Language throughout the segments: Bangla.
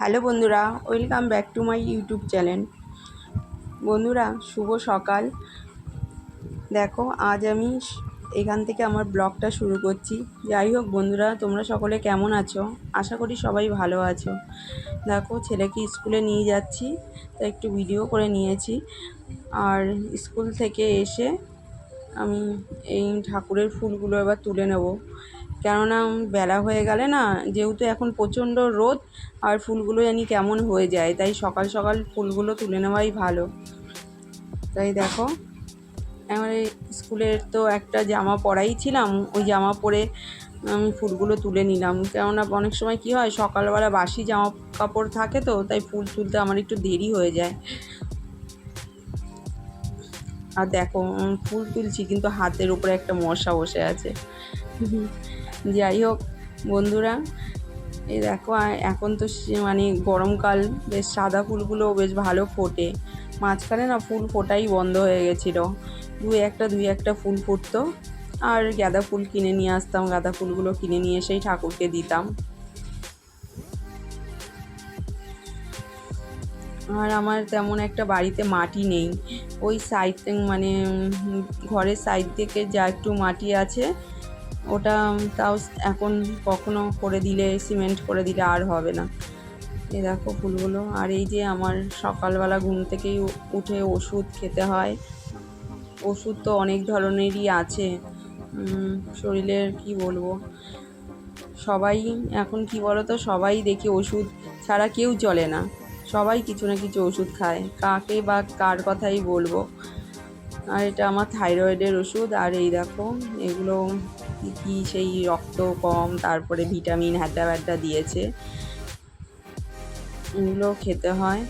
হ্যালো বন্ধুরা, welcome back to my YouTube channel. বন্ধুরা, শুভ সকাল। দেখো, আজ আমি এখান থেকে আমার ব্লগটা শুরু করছি। যাই হোক বন্ধুরা, তোমরা সকলে কেমন আছো? আশা করি সবাই ভালো আছো। দেখো, ছেলেকে স্কুলে নিয়ে যাচ্ছি, তাই একটু ভিডিও করে নিয়েছি। আর স্কুল থেকে এসে আমি এই ঠাকুরের ফুলগুলো এবার তুলে নেব, কেননা বেলা হয়ে গেলে না, যেহেতু এখন প্রচণ্ড রোদ আর ফুলগুলো জানি কেমন হয়ে যায়, তাই সকাল সকাল ফুলগুলো তুলে নেওয়াই ভালো। তাই দেখো, আমার স্কুলের তো একটা জামা পরাই ছিলাম, ওই জামা পরে আমি ফুলগুলো তুলে নিলাম, কেননা অনেক সময় কি হয়, সকালবেলা বাসি জামা কাপড় থাকে, তো তাই ফুল তুলতে আমার একটু দেরি হয়ে যায়। আর দেখো, ফুল তুলছি কিন্তু হাতের উপরে একটা মশা বসে আছে। যাই হোক বন্ধুরা, এই দেখো, এখন তো মানে গরমকাল, বেশ সাদা ফুলগুলো বেশ ভালো ফোটে। মাঝখানে না ফুল ফোটাই বন্ধ হয়ে গেছিলো, দুই একটা ফুল ফুটতো। আর গাঁদা ফুল কিনে নিয়ে আসতাম, গাঁদা ফুলগুলো কিনে নিয়ে এসেই ঠাকুরকে দিতাম। আর আমার তেমন একটা বাড়িতে মাটি নেই, ওই সাইড মানে ঘরের সাইড থেকে যা একটু মাটি আছে, ওটা তাও এখন কখনো করে দিলে, সিমেন্ট করে দিলে আর হবে না। এই দেখো ফুলগুলো। আর এই যে আমার সকালবেলা ঘুম থেকেই উঠে ওষুধ খেতে হয়। ওষুধ তো অনেক ধরনেরই আছে, শরীরের কি বলবো, সবাই এখন কি বলো তো, সবাই দেখি ওষুধ ছাড়া কেউ চলে না, সবাই কিছু না কিছু ওষুধ খায়, কাকে বা কার কথাই বলবো। আর এটা আমার থাইরয়েডের ওষুধ। আর এই দেখো, এগুলো কি সেই রক্ত কম, তারপরে ভিটামিন হ্যাটা ব্যাটা দিয়েছে, এগুলো খেতে হয়।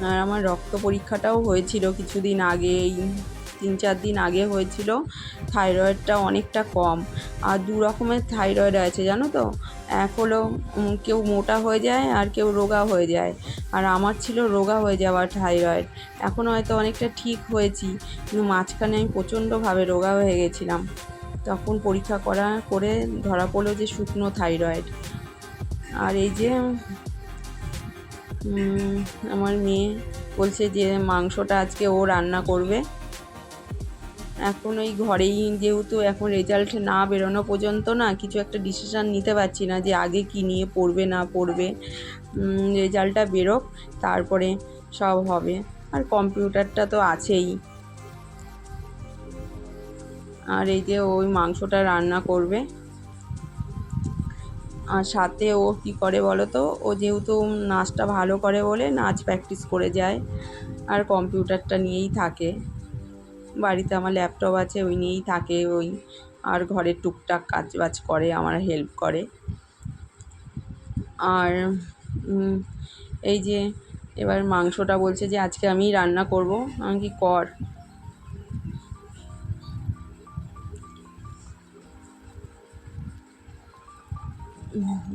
আর আমার রক্ত পরীক্ষাটাও হয়েছিল কিছুদিন আগে, এই 3-4 দিন আগে হয়েছিল। থাইরয়েডটা অনেকটা কম। আর দু রকমের থাইরয়েড আছে জানো তো, এক হলো কেউ মোটা হয়ে যায় আর কেউ রোগা হয়ে যায়। আর আমার ছিল রোগা হয়ে যাওয়া থাইরয়েড। এখন হয়তো অনেকটা ঠিক হয়েছি, কিন্তু মাঝখানে আমি প্রচণ্ডভাবে রোগা হয়ে গেছিলাম। তখন পরীক্ষা করে ধরা পড়লো যে শুকনো থাইরয়েড। আর এই যে আমার মেয়ে বলছে যে মাংসটা আজকে ও রান্না করবে। এখন ওই ঘরেই, যেহেতু এখন রেজাল্ট না বেরোনো পর্যন্ত না কিছু একটা ডিসিশান নিতে পারছি না যে আগে কি নিয়ে পড়বে না পড়বে। রেজাল্টটা বেরোক, তারপরে সব হবে। আর কম্পিউটারটা তো আছেই। আর এই যে ওই মাংসটা রান্না করবে। আর সাথে ও কী করে বলো তো, ও যেহেতু নাচটা ভালো করে বলে নাচ প্র্যাকটিস করে যায়, আর কম্পিউটারটা নিয়েই থাকে। বাড়িতে আমার ল্যাপটপ আছে, ওই নিয়েই থাকে ওই। আর ঘরের টুকটাক কাজবাজ করে, আমার হেল্প করে। আর এই যে এবার মাংসটা বলছে যে আজকে আমিই রান্না করব। আমি কি কর।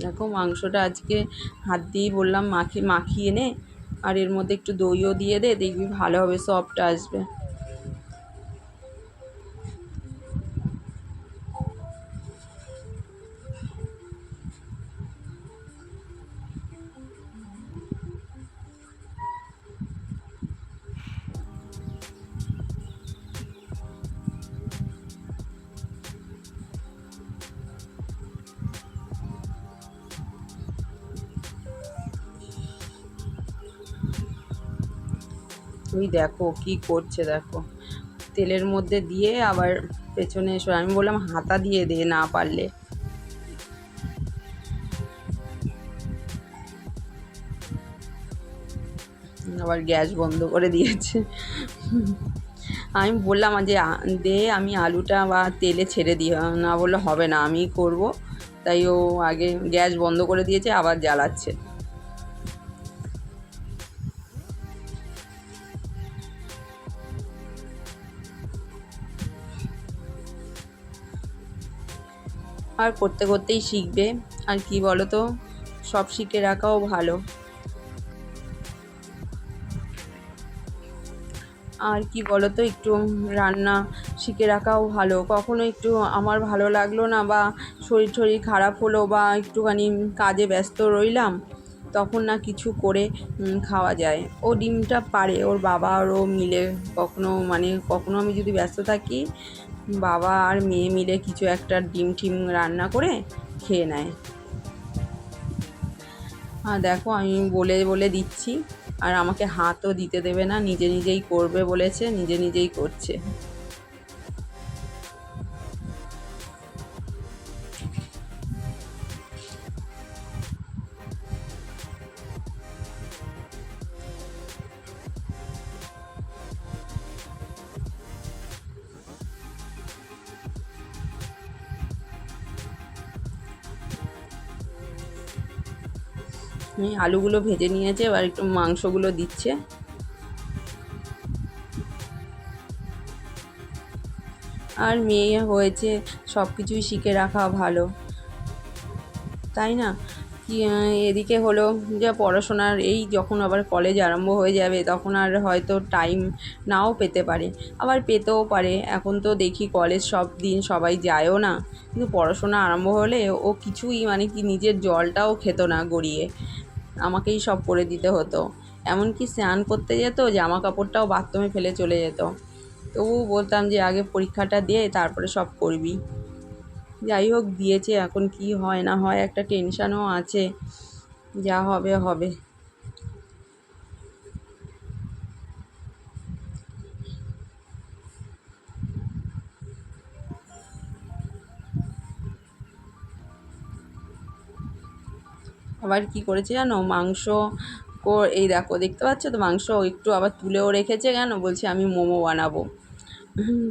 দেখো, মাংসটা আজকে হাত দিয়েই বললাম মাখিয়ে নে, আর এর মধ্যে একটু দইও দিয়ে দে, দেখবি ভালো হবে, সফট আসবে। ওই দেখো কি করছে, দেখো তেলের মধ্যে দিয়ে আবার পেছনে এসো। আমি বললাম হাতা দিয়ে দে না পারলে। আবার গ্যাস বন্ধ করে দিয়েছে। আমি বললাম যে দে, আমি আলুটা বা তেলে ছেড়ে দিই, না বললে হবে না, আমি করব। তাই ও আগে গ্যাস বন্ধ করে দিয়েছে, আবার জ্বালাচ্ছে। আর করতে করতেই শিখবে। আর কি বলো তো, সব শিখে রাখাও ভালো। আর কি বলো তো, একটু রান্না শিখে রাখাও ভালো। কখনো একটু আমার ভালো লাগলো না, বা শরীর টরীর খারাপ হলো, বা একটুখানি কাজে ব্যস্ত রইলাম, তখন না কিছু করে খাওয়া যায়। ও ডিমটা পারে, ওর বাবা আর ও মিলে কখনো আমি যদি ব্যস্ত থাকি, বাবা আর মেয়ে মিলে কিছু একটা ডিম টিম রান্না করে খেয়ে নেয়। আর দেখো আমি বলে বলে দিচ্ছি, আর আমাকে হাতও দিতে দেবে না, নিজে নিজেই করবে বলেছে, নিজে নিজেই করছে। আলুগুলো ভেজে নিয়েছে, এবার একটু মাংসগুলো দিচ্ছে। আর মেয়ে হয়েছে, সব কিছুই শিখে রাখা ভালো, তাই না? কি এদিকে হলো যে পড়াশোনার এই যখন আবার কলেজ আরম্ভ হয়ে যাবে, তখন আর হয়তো টাইম নাও পেতে পারে, আবার পেতেও পারে। এখন তো দেখি কলেজ সব দিন সবাই যায়ও না, কিন্তু পড়াশোনা আরম্ভ হলে ও কিছুই কি নিজের জলটাও খেত না গড়িয়ে, আমাকেই সব করে দিতে হতো। এমনকি স্নান করতে যেত, জামা কাপড়টাও বাথরুমে ফেলে চলে যেত। তবুও বলতাম যে আগে পরীক্ষাটা দিয়ে তারপরে সব করবি। যাই হোক, দিয়েছে, এখন কি হয় না হয় একটা টেনশানও আছে, যা হবে হবে। আবার কি করেছে জানো, এই দেখো, দেখতে পাচ্ছ তো, মাংস একটু আবার তুলেও রেখেছে। কেন বলছে আমি মোমো বানাবো।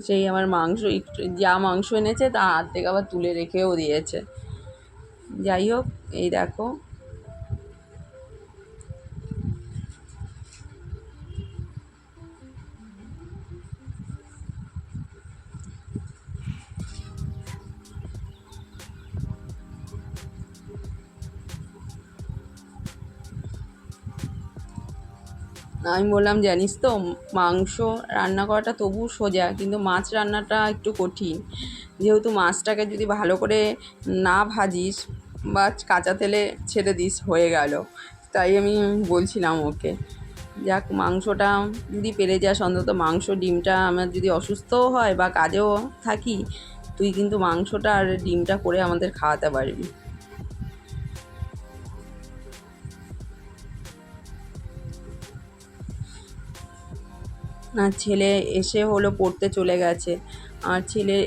সেই আমার মাংস একটু, যা মাংস এনেছে তা হাত থেকে আবার তুলে রেখেও দিয়েছে। যাই হোক, এই দেখো। আমি বললাম জানিস তো, মাংস রান্না করাটা তবু সোজা, কিন্তু মাছ রান্নাটা একটু কঠিন। যেহেতু মাছটাকে যদি ভালো করে না ভাজিস বা কাঁচা তেলে ছেড়ে দিস, হয়ে গেল। তাই আমি বলছিলাম ওকে, যাক মাংসটা যদি পেরে যাস, অন্তত মাংস ডিমটা, আমার যদি অসুস্থও হয় বা কাজেও থাকি, তুই কিন্তু মাংসটা আর ডিমটা করে আমাদের খাওয়াতে পারবি। না, ছেলে এসে হলো পড়তে চলে গেছে। আর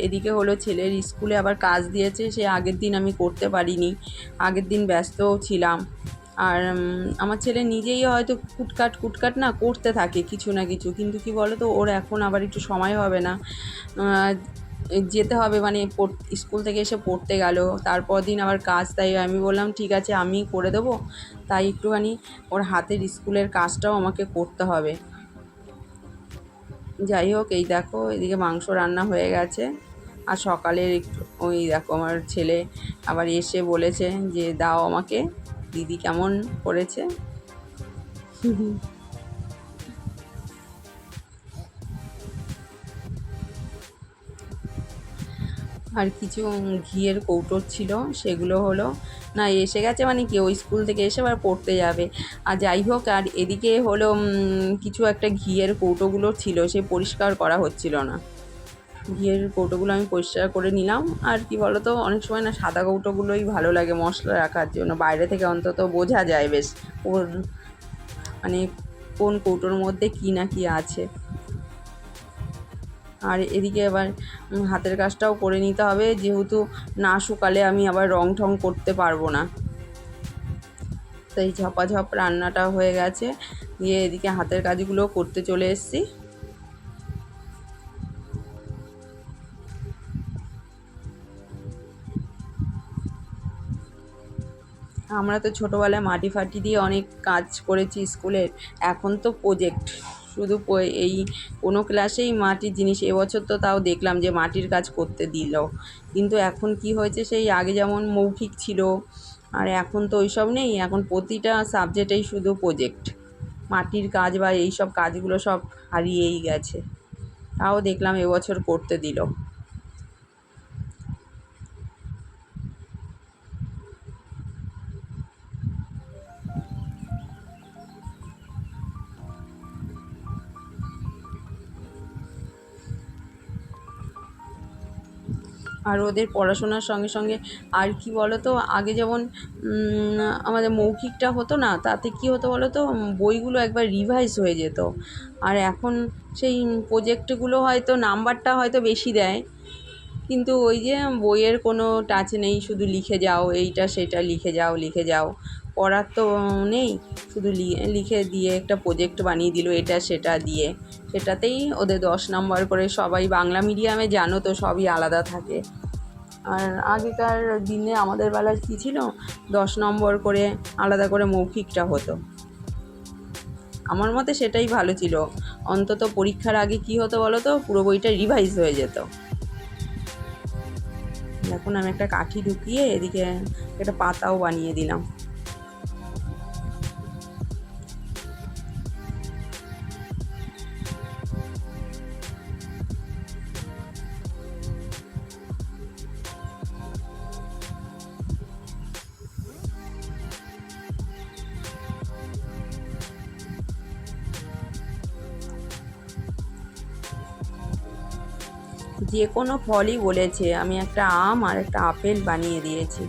এদিকে হলো ছেলের স্কুলে আবার কাজ দিয়েছে, সে আগের দিন আমি করতে পারিনি, আগের দিন ব্যস্তও ছিলাম। আর আমার ছেলে নিজেই হয়তো কুটকাট না করতে থাকে কিছু না কিছু, কিন্তু কি বলো তো, ওর এখন আবার একটু সময় হবে না, যেতে হবে, স্কুল থেকে এসে পড়তে গেল, তারপর দিন আবার কাজ। তাই আমি বললাম ঠিক আছে, আমি করে দেবো। তাই একটুখানি ওর হাতের স্কুলের কাজটাও আমাকে করতে হবে। যাই হোক, এই দেখো এদিকে মাংস রান্না হয়ে গেছে। আর সকালের একটু, ওই দেখো আমার ছেলে আবার এসে বলেছে যে দাও আমাকে, দিদি কেমন করেছে। আর কিছু ঘিয়ের কৌটো ছিল, সেগুলো হলো না এসে গেছে, কি ওই স্কুল থেকে এসে আবার পড়তে যাবে। আর যাই হোক, আর এদিকে হলো কিছু একটা ঘিয়ের কৌটোগুলো ছিল, সে পরিষ্কার করা হচ্ছিল না। ঘিয়ের কৌটোগুলো আমি পরিষ্কার করে নিলাম। আর কি বলো তো, অনেক সময় না সাদা কৌটোগুলোই ভালো লাগে মশলা রাখার জন্য, বাইরে থেকে অন্তত বোঝা যায় বেশ ওর মানে কোন কৌটোর মধ্যে কী না কী আছে। আর এদিকে আবার হাতের কাজটাও করে নিতে হবে, যেহেতু না শুকালে আমি আবার রং ঠং করতে পারবো না। তাই ঝপাঝপ রান্নাটা হয়ে গেছে, দিয়ে এদিকে হাতের কাজগুলো করতে চলে এসেছি। আমরা তো ছোটোবেলায় মাটি ফাটি দিয়ে অনেক কাজ করেছি স্কুলের। এখন তো প্রজেক্ট, শুধু এই কোনো ক্লাসেই মাটির জিনিস। এবছর তো তাও দেখলাম যে মাটির কাজ করতে দিল, কিন্তু এখন কি হয়েছে, সেই আগে যেমন মৌখিক ছিল, আর এখন তো ওইসব নেই, এখন প্রতিটা সাবজেক্টেই শুধু প্রজেক্ট। মাটির কাজ বা এই সব কাজগুলো সব হারিয়েই গেছে। তাও দেখলাম এবছর করতে দিল। আর ওদের পড়াশোনার সঙ্গে সঙ্গে আর কি বলো তো, আগে যেমন আমাদের মৌখিকটা হতো না, তাতে কি হতো বলো তো, বইগুলো একবার রিভাইজ হয়ে যেত। আর এখন সেই প্রজেক্টগুলো হয়তো নাম্বারটা হয়তো বেশি দেয়, কিন্তু ওই যে বইয়ের কোনো টাচ নেই, শুধু লিখে যাও, এইটা সেটা লিখে যাও লিখে যাও, পড়ার তো নেই। শুধু লিখে দিয়ে একটা প্রজেক্ট বানিয়ে দিল এটা সেটা দিয়ে, সেটাতেই ওদের 10 নম্বর করে। সবাই বাংলা মিডিয়ামে জানো তো সবই আলাদা থাকে। আর আগেকার দিনে আমাদের বেলায় কী ছিল, 10 নম্বর করে আলাদা করে মৌখিকটা হতো। আমার মতে সেটাই ভালো ছিল। অন্তত পরীক্ষার আগে কি হতো বলো তো, পুরো বইটা রিভাইজ হয়ে যেত। এখন আমি একটা কাঠি ঢুকিয়ে এদিকে একটা পাতাও বানিয়ে দিলাম। যে কোনো ফলই বলেছে, আমি একটা আম আর একটা আপেল বানিয়ে দিয়েছি।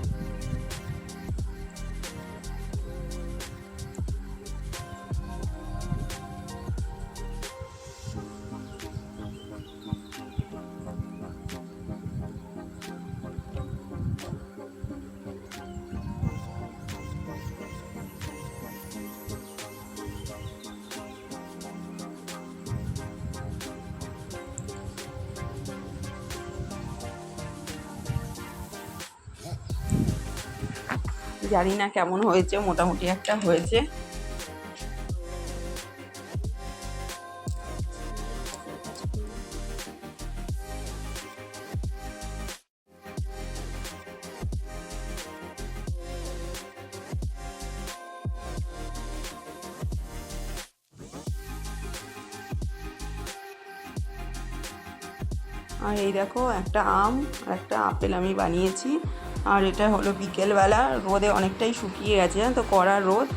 জানি না কেমন হয়েছে, মোটামুটি একটা হয়েছে। আর এই দেখো, একটা আম আর একটা আপেল আমি বানিয়েছি। আর এটা হলো বিকেলবেলা, রোদে অনেকটাই শুকিয়ে গেছে, তো কড়া রোদ।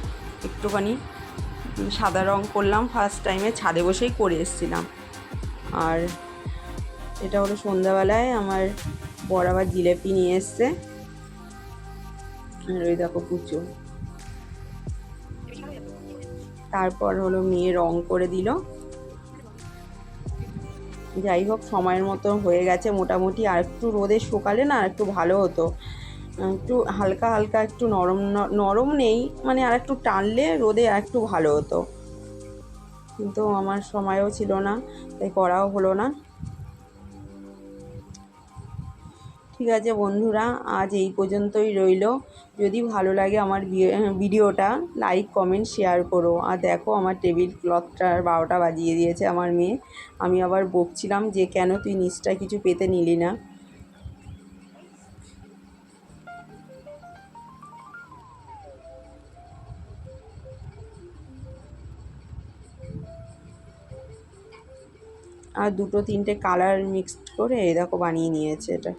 একটুখানি সাদা রং করলাম, ফার্স্ট টাইমে ছাদে বসেই করে এসেছিলাম। আর এটা হলো সন্ধ্যাবেলায় আমার বর আবার জিলেপি নিয়ে এসছে। আর ওই দেখো কুচো। তারপর হলো মেয়ে রং করে দিল। যাই হোক, সময়ের মতো হয়ে গেছে মোটামুটি। আর একটু রোদে শুকালে না একটু ভালো হতো, একটু হালকা হালকা একটু নরম নরম নেই মানে, আর একটু টানলে রোদে আর একটু ভালো হতো, কিন্তু আমার সময়ও ছিল না, তাই করাও হলো না। ঠিক আছে বন্ধুরা, আজ এই পর্যন্তই রইল। যদি ভালো লাগে আমার ভিডিওটা, লাইক কমেন্ট শেয়ার করো। আর দেখো, আমার টেবিল ক্লথটার 12টা বাজিয়ে দিয়েছে আমার মেয়ে। আমি আবার বকছিলাম যে কেন তুই নিচটা কিছু পেতে নিলি না। আর দুটো তিনটে কালার মিক্সড করে এই দেখো বানিয়ে নিয়েছে এটা।